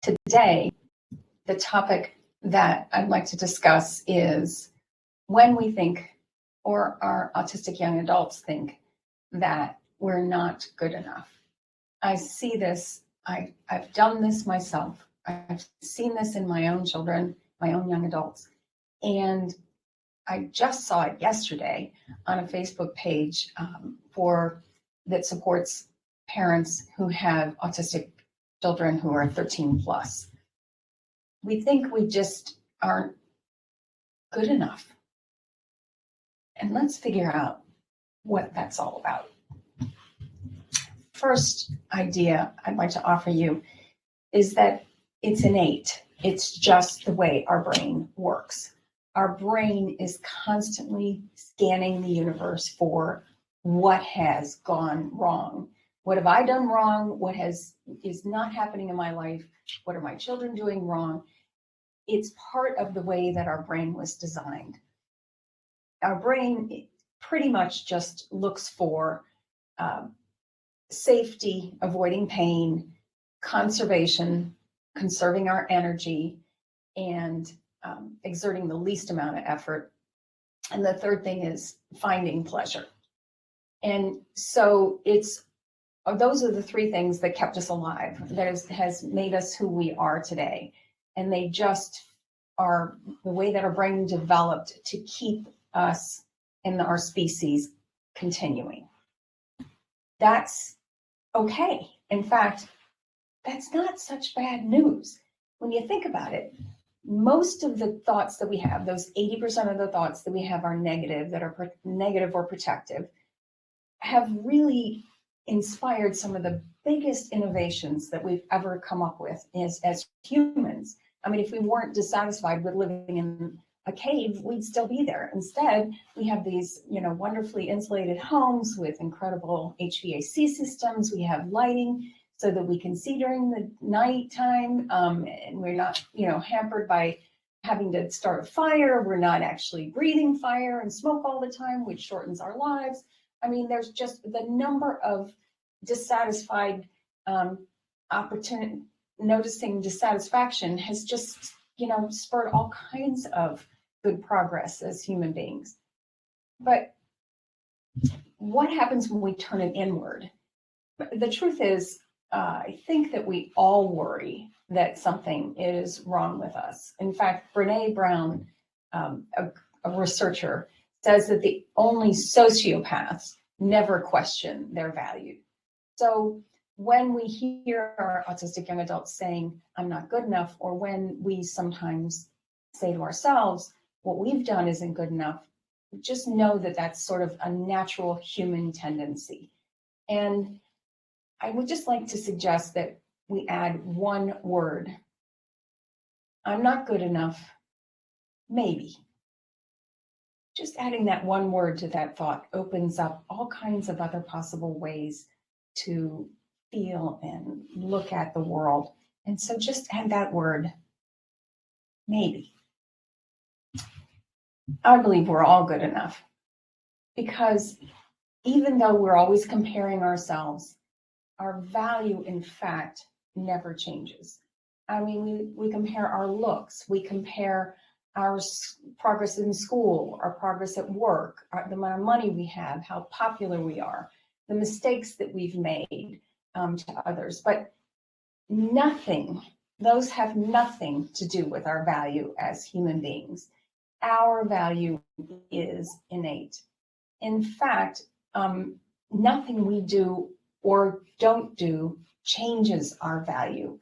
Today, the topic that I'd like to discuss is when we think, or our autistic young adults think, that we're not good enough. I see this, I've done this myself. I've seen this in my own children, my own young adults. And I just saw it yesterday on a Facebook page that supports parents who have autistic children who are 13 plus. We think we just aren't good enough. And let's figure out what that's all about. First idea I'd like to offer you is that it's innate. It's just the way our brain works. Our brain is constantly scanning the universe for what has gone wrong. What have I done wrong? What is not happening in my life? What are my children doing wrong? It's part of the way that our brain was designed. Our brain pretty much just looks for safety, avoiding pain, conservation, conserving our energy, and exerting the least amount of effort. And the third thing is finding pleasure. And so those are the three things that kept us alive, that has made us who we are today. And they just are the way that our brain developed to keep us and our species continuing. That's okay. In fact, that's not such bad news. When you think about it, most of the thoughts that we have, those 80% of the thoughts that we have are negative, that are negative or protective, have really inspired some of the biggest innovations that we've ever come up with as humans. I mean, if we weren't dissatisfied with living in a cave, we'd still be there. Instead, we have these, wonderfully insulated homes with incredible HVAC systems. We have lighting so that we can see during the nighttime, and we're not, hampered by having to start a fire. We're not actually breathing fire and smoke all the time, which shortens our lives. I mean, there's just the number of dissatisfied noticing dissatisfaction has just, spurred all kinds of good progress as human beings. But what happens when we turn it inward? The truth is, I think that we all worry that something is wrong with us. In fact, Brene Brown, a researcher, says that the only sociopaths never question their value. So when we hear our autistic young adults saying, I'm not good enough, or when we sometimes say to ourselves, what we've done isn't good enough, just know that that's sort of a natural human tendency. And I would just like to suggest that we add one word. I'm not good enough, maybe. Just adding that one word to that thought opens up all kinds of other possible ways to feel and look at the world. And so just add that word, maybe. I believe we're all good enough, because even though we're always comparing ourselves, our value, in fact, never changes. I mean, we compare our looks, we compare our progress in school, our progress at work, the amount of money we have, how popular we are, the mistakes that we've made to others. But those have nothing to do with our value as human beings. Our value is innate. In fact, nothing we do or don't do changes our value.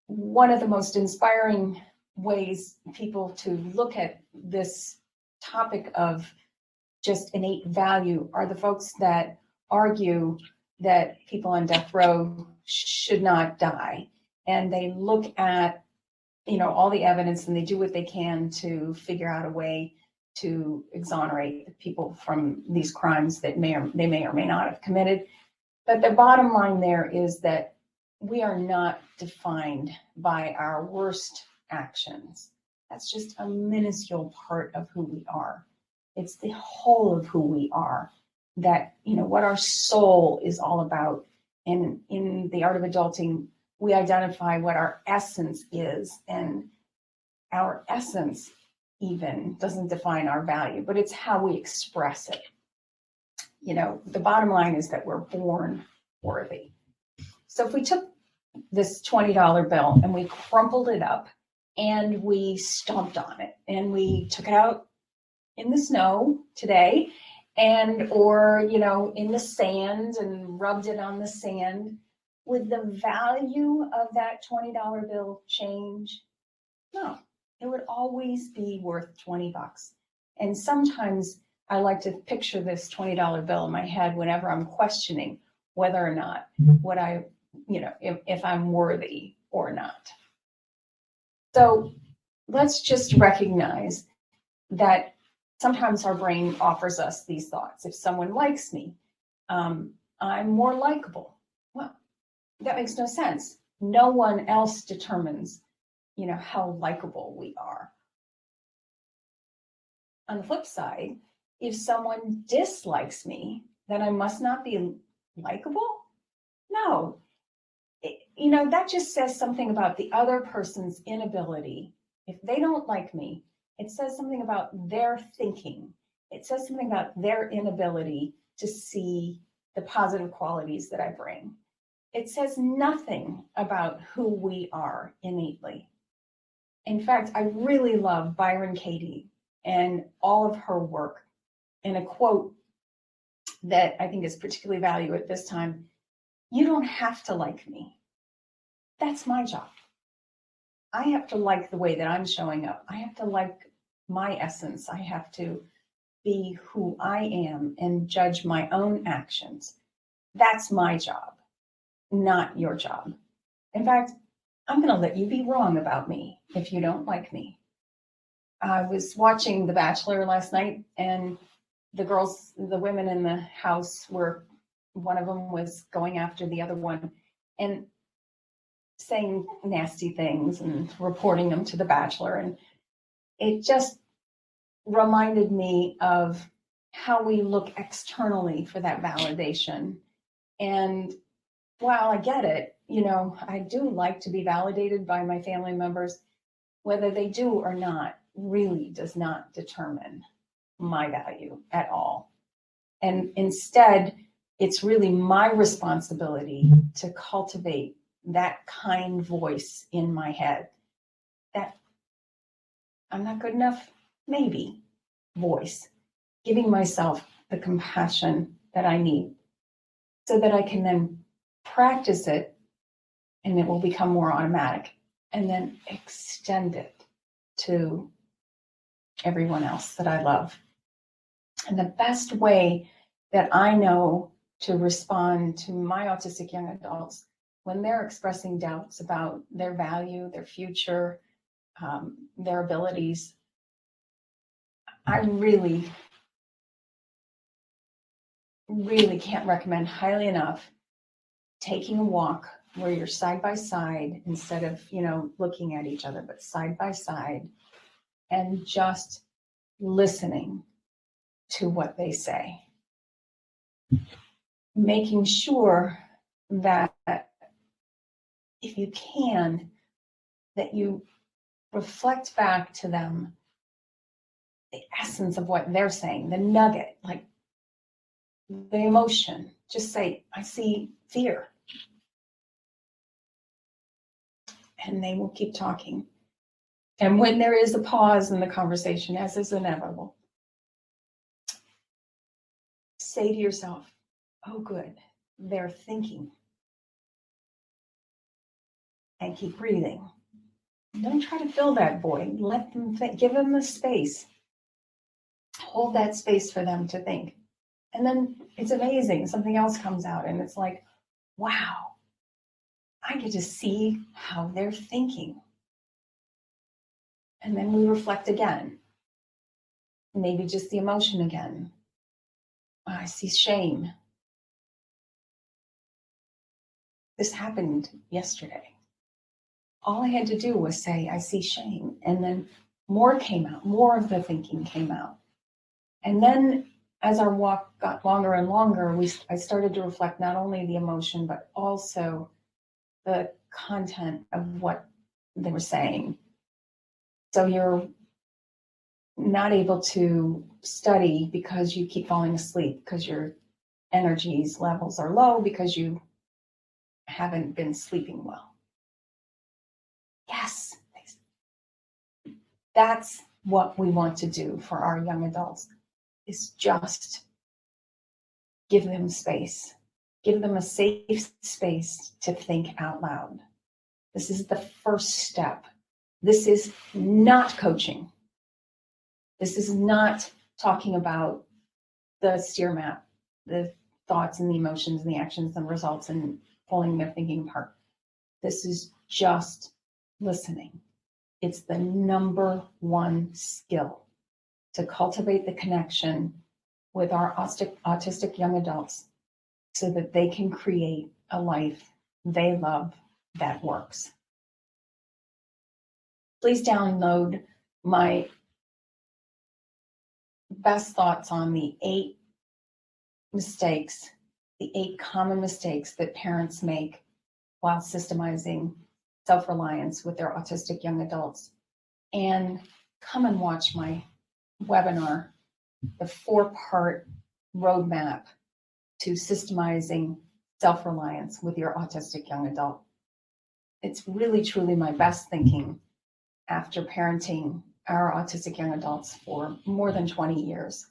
One of the most inspiring ways people to look at this topic of just innate value are the folks that argue that people on death row should not die. And they look at, all the evidence, and they do what they can to figure out a way to exonerate people from these crimes that they may or may not have committed. But the bottom line there is that we are not defined by our worst actions. That's just a minuscule part of who we are. It's the whole of who we are, that, what our soul is all about. And in the art of adulting, we identify what our essence is, and our essence even doesn't define our value, but it's how we express it. You know, the bottom line is that we're born worthy. So if we took this $20 bill and we crumpled it up and we stomped on it and we took it out in the snow today, and or, you know, in the sand and rubbed it on the sand, would the value of that $20 bill change? No, it would always be worth 20 bucks. And sometimes I like to picture this $20 bill in my head whenever I'm questioning whether or not what I, you know, if I'm worthy or not. So let's just recognize that sometimes our brain offers us these thoughts. If someone likes me, I'm more likable. Well, that makes no sense. No one else determines, you know, how likable we are. On the flip side, if someone dislikes me, then I must not be likable? No. You know, that just says something about the other person's inability. If they don't like me, it says something about their thinking. It says something about their inability to see the positive qualities that I bring. It says nothing about who we are innately. In fact, I really love Byron Katie and all of her work. And a quote that I think is particularly valuable at this time: you don't have to like me. That's my job. I have to like the way that I'm showing up. I have to like my essence. I have to be who I am and judge my own actions. That's my job, not your job. In fact, I'm going to let you be wrong about me if you don't like me. I was watching The Bachelor last night, and the girls, the women in the house were, one of them was going after the other one and saying nasty things and reporting them to The Bachelor. And it just reminded me of how we look externally for that validation. And while I get it, you know, I do like to be validated by my family members. Whether they do or not really does not determine my value at all. And instead, it's really my responsibility to cultivate that kind voice in my head, that I'm not good enough, maybe, voice, giving myself the compassion that I need so that I can then practice it, and it will become more automatic, and then extend it to everyone else that I love. And the best way that I know to respond to my autistic young adults when they're expressing doubts about their value, their future, their abilities, I really can't recommend highly enough taking a walk where you're side by side instead of, you know, looking at each other, but side by side, and just listening to what they say. Making sure that if you can, that you reflect back to them the essence of what they're saying, the nugget, like the emotion. Just say, I see fear. And they will keep talking. And when there is a pause in the conversation, as is inevitable, say to yourself, oh, good, they're thinking. And keep breathing. Don't try to fill that void. Let them think. Give them the space. Hold that space for them to think. And then it's amazing. Something else comes out, and it's like, wow, I get to see how they're thinking. And then we reflect again. Maybe just the emotion again. I see shame. This happened yesterday. All I had to do was say, I see shame. And then more came out. More of the thinking came out. And then as our walk got longer and longer, I started to reflect not only the emotion, but also the content of what they were saying. So you're not able to study because you keep falling asleep, because your energies levels are low, because you haven't been sleeping well. Yes, that's what we want to do for our young adults, is just give them space. Give them a safe space to think out loud. This is the first step. This is not coaching. This is not talking about the steer map, the thoughts and the emotions and the actions and results and pulling their thinking apart. This is just listening. It's the number one skill to cultivate the connection with our autistic young adults so that they can create a life they love that works. Please download my best thoughts on the 8 common mistakes that parents make while systemizing self-reliance with their autistic young adults. And come and watch my webinar, the 4-part roadmap to systemizing self-reliance with your autistic young adult. It's really, truly my best thinking after parenting our autistic young adults for more than 20 years.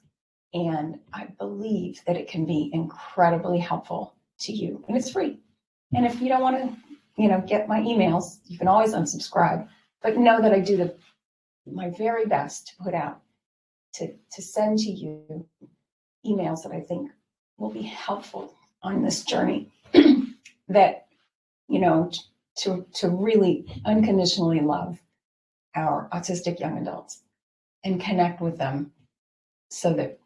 And I believe that it can be incredibly helpful to you, and it's free. And if you don't want to, get my emails, you can always unsubscribe, but know that I do my very best to put out, to send to you emails that I think will be helpful on this journey that, to really unconditionally love our autistic young adults and connect with them so that,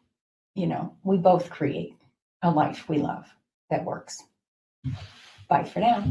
we both create a life we love that works. Bye for now.